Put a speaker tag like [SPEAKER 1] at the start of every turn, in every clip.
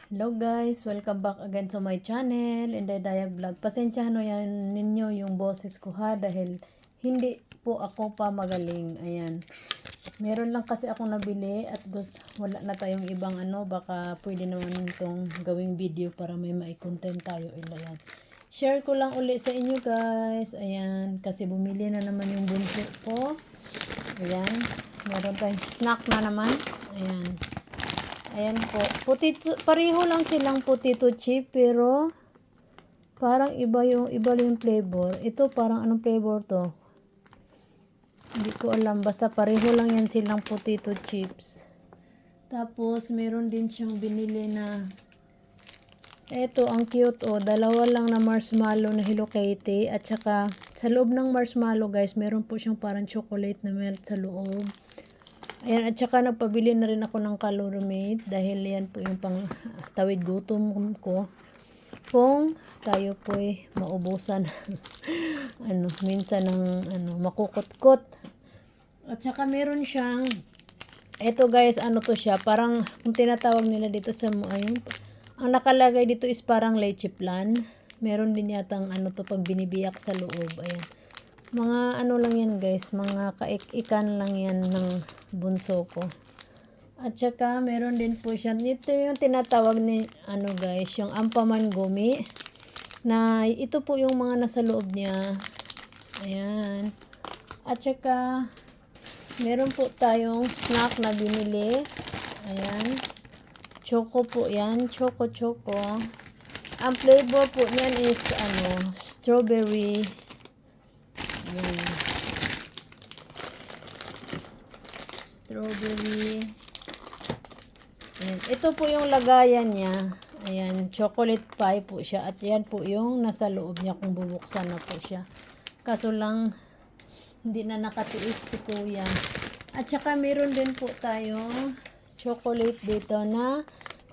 [SPEAKER 1] Hello guys, welcome back again to my channel, Inday Dayag Vlog. Pasensyahan mo yan ninyo yung boses ko ha, dahil hindi po ako pa magaling. Ayan. Meron lang kasi akong nabili at wala na tayong ibang baka pwede naman itong gawing video para may mai-content tayo. Ayan. Share ko lang uli sa inyo guys. Ayan, kasi bumili na naman yung bunso ko. Ayan. Meron tayong snack na naman. Ayan. Ayan po. Potato, pareho lang silang potato chip pero parang iba yung flavor. Ito parang anong flavor to? Hindi ko alam. Basta pareho lang yan silang potato chips. Tapos meron din siyang binili na eto ang cute oh. Dalawa lang na marshmallow na Hello Kitty at saka sa loob ng marshmallow guys, meron po siyang parang chocolate na melt sa loob. Ayan, at saka nagpabili na rin ako ng Caloromate dahil yan po yung pang tawid gutom ko. Kung tayo po ay maubusan minsan ng makukutkot. At saka meron siyang eto guys, to siya, parang kung tinatawag nila dito sa ayun, ang nakalagay dito is parang leche plan. Meron din yatang to pag binibiyak sa loob. Ayan. Mga lang yan guys, mga kaikikan lang yan ng bunso ko. At saka meron din po siya, ito yung tinatawag ni guys, yung Ampaman Gumi. Na ito po yung mga nasa loob niya. Ayan. At saka meron po tayong snack na binili. Ayan. Choco po yan, choco. Ang flavor po niyan is strawberry. Ayan. Strawberry. Ayan. Ito po yung lagayan niya. Ayan, chocolate pie po siya. At yan po yung nasa loob niya kung bubuksan na po siya. Kaso lang, hindi na nakatiis si kuya. At saka meron din po tayong chocolate dito na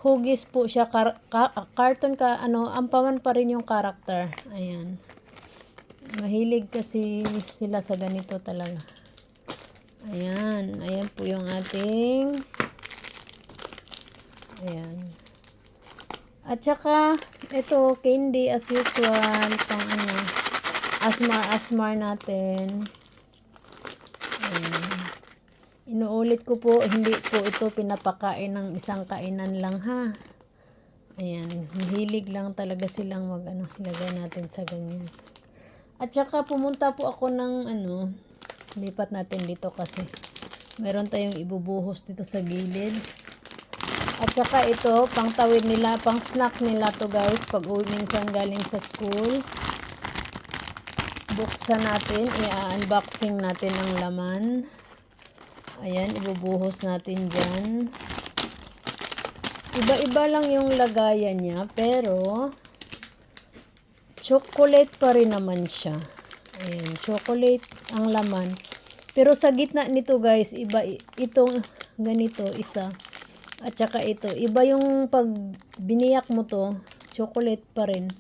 [SPEAKER 1] hugis po siya. Carton Ampaman pa rin yung character. Ayan. Mahilig kasi sila sa ganito talaga. Ayan. Ayan po yung ating ayan. At saka ito candy as usual pang asmar natin. Ayan. Inuulit ko po, hindi po ito pinapakain ng isang kainan lang ha. Ayan, mahilig lang talaga silang ilagay natin sa ganyan. At saka pumunta po ako ng lipat natin dito kasi meron tayong ibubuhos dito sa gilid. At saka ito, pang tawid nila, pang snack nila to guys, pag uwi minsan galing sa school. Buksan natin, i-unboxing natin ang laman. Ayan, ibubuhos natin dyan. Iba-iba lang yung lagayan niya, pero chocolate pa rin naman siya. Ayan, chocolate ang laman. Pero sa gitna nito guys, iba itong ganito, isa. At saka ito, iba yung pag biniyak mo to, chocolate pa rin.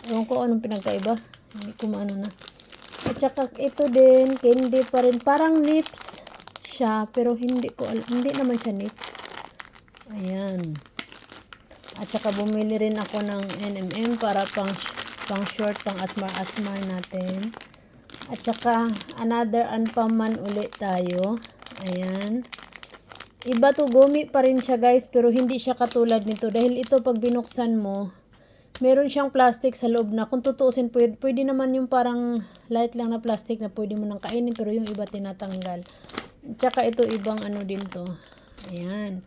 [SPEAKER 1] Ewan ko anong pinagkaiba. Hindi ko maano na. At saka ito din, candy pa rin. Parang nips siya, pero hindi naman siya nips. Ayan. At saka bumili rin ako ng NMM para pang short, pang asmar natin. At saka another Ampaman ulit tayo. Ayan. Iba to, gumi pa rin siya guys, pero hindi siya katulad nito. Dahil ito pag binuksan mo, meron siyang plastic sa loob na kung tutuusin, pwede naman yung parang light lang na plastic na pwede mo nang kainin, pero yung iba tinatanggal. At saka ito ibang din to. Ayan.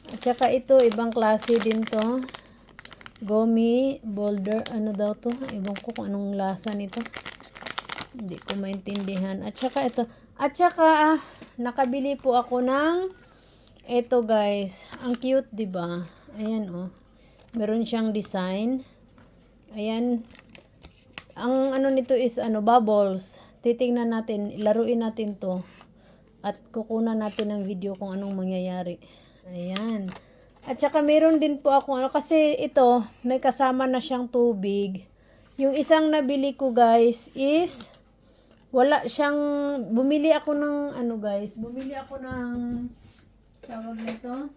[SPEAKER 1] At saka ito ibang klase din to. Gummy boulder, daw to? Ibang ko kung anong lasa nito. Hindi ko maintindihan. At saka ito. At saka nakabili po ako ng ito guys. Ang cute, 'di ba? Ayan oh. Meron siyang design. Ayan. Ang nito is bubbles. Titingnan natin, laruin natin 'to. At kukunan natin ng video kung anong mangyayari. Ayan. At saka meron din po ako kasi ito may kasama na siyang tubig. Yung isang nabili ko guys is wala siyang, bumili ako ng tawag nito,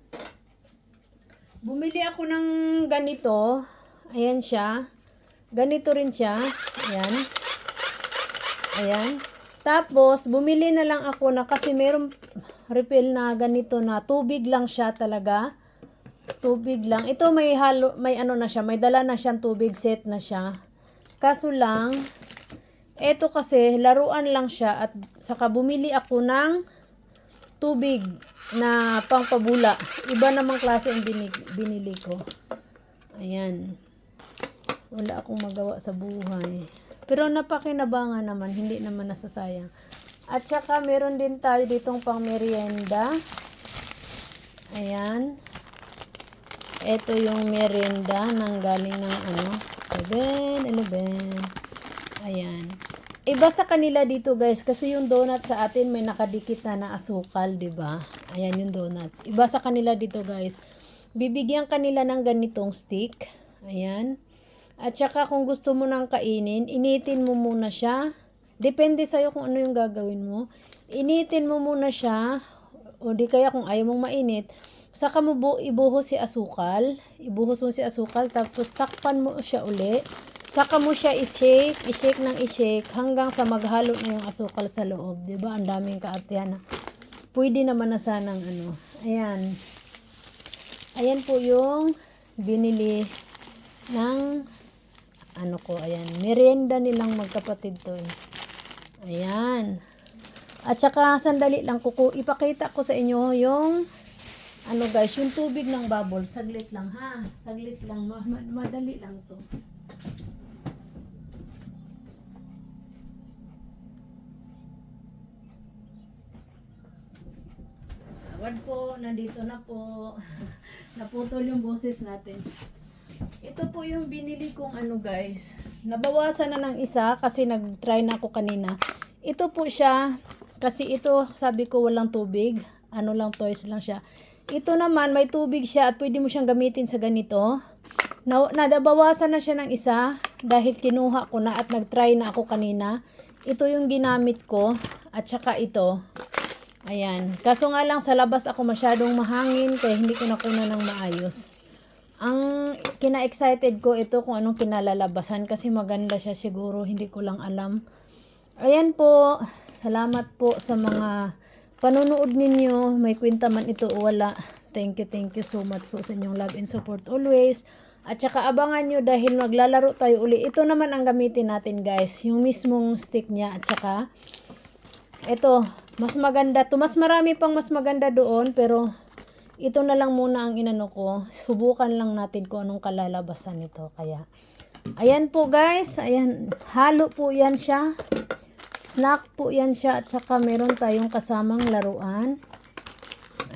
[SPEAKER 1] Bumili ako ng ganito. Ayan siya. Ganito rin siya. Ayan. Ayan. Tapos, bumili na lang ako na kasi merong refill na ganito na tubig lang siya talaga. Tubig lang. Ito may ano na siya, may dala na siyang tubig, set na siya. Kaso lang, ito kasi laruan lang siya at saka bumili ako ng tubig na pangpabula. Iba namang klase ang binili ko. Ayan. Wala akong magawa sa buhay. Pero napakinabangan naman, hindi naman nasasayang. At saka meron din tayo ditong pang merienda. Ayan. Ito yung merienda nang galing ng 7-Eleven. Ayan. Iba sa kanila dito guys kasi yung donut sa atin may nakadikit na asukal, 'di ba? Ayan yung donuts. Iba sa kanila dito guys. Bibigyan kanila ng ganitong stick. Ayan. At saka kung gusto mo nang kainin, initin mo muna siya. Depende sa'yo kung ano yung gagawin mo. Initin mo muna siya. O di kaya kung ayaw mong mainit, saka mo ibuhos si asukal. Ibuhos mo si asukal. Tapos takpan mo siya uli. Saka mo siya i-shake ng i-shake hanggang sa maghalo na yung asukal sa loob. Diba? Ang daming kaatihan. Pwede naman na sanang Ayan. Ayan po yung binili ng ayan. Merienda nilang magkapatid to. Ayan. At saka sandali lang ipakita ko sa inyo yung guys, yung tubig ng bubble. Saglit lang ha. Saglit lang. Madali lang to. Awad po, nandito na po. Naputol yung boses natin. Ito po yung binili kong guys. Nabawasan na ng isa kasi nag-try na ako kanina. Ito po siya. Kasi ito, sabi ko walang tubig. Toys lang siya. Ito naman, may tubig siya at pwede mo siyang gamitin sa ganito. Nadabawasan na siya ng isa dahil kinuha ko na at nag-try na ako kanina. Ito yung ginamit ko at saka ito. Ayan. Kaso nga lang sa labas ako masyadong mahangin kaya hindi ko nakuna ng maayos. Ang kina-excited ko ito kung anong kinalalabasan kasi maganda siya siguro. Hindi ko lang alam. Ayan po. Salamat po sa mga panonood ninyo. May kwenta man ito o wala. Thank you so much po sa inyong love and support always. At saka abangan nyo dahil maglalaro tayo uli. Ito naman ang gamitin natin guys. Yung mismong stick niya at saka ito, mas maganda to. Mas marami pang mas maganda doon. Pero ito na lang muna ang inano ko. Subukan lang natin kung anong kalalabasan nito. Kaya, ayan po guys. Ayan, halo po yan siya. Snack po yan siya. At saka meron tayong kasamang laruan.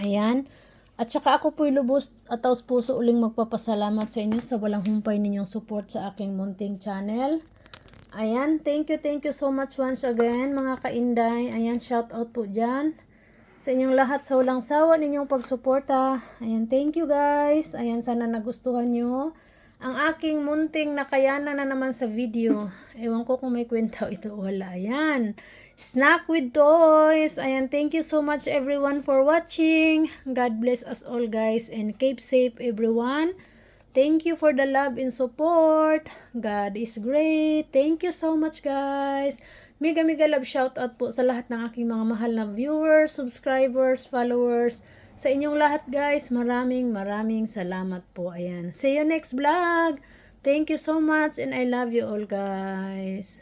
[SPEAKER 1] Ayan. At saka ako po'y lubos at taos puso uling magpapasalamat sa inyo sa walang humpay ninyong support sa aking munting channel. Ayan, thank you so much once again mga kainday. Ayan, shout out po dyan sa inyong lahat sa walang sawa ninyong pagsuporta. Ayan, thank you guys. Ayan, sana nagustuhan nyo ang aking munting nakayanan na naman sa video. Ewan ko kung may kwenta ito o wala. Ayan, snack with toys. Ayan, thank you so much everyone for watching. God bless us all guys and keep safe everyone. Thank you for the love and support. God is great. Thank you so much guys. Mega love shout out po sa lahat ng aking mga mahal na viewers, subscribers, followers. Sa inyong lahat guys, maraming salamat po. Ayan. See you next vlog. Thank you so much and I love you all guys.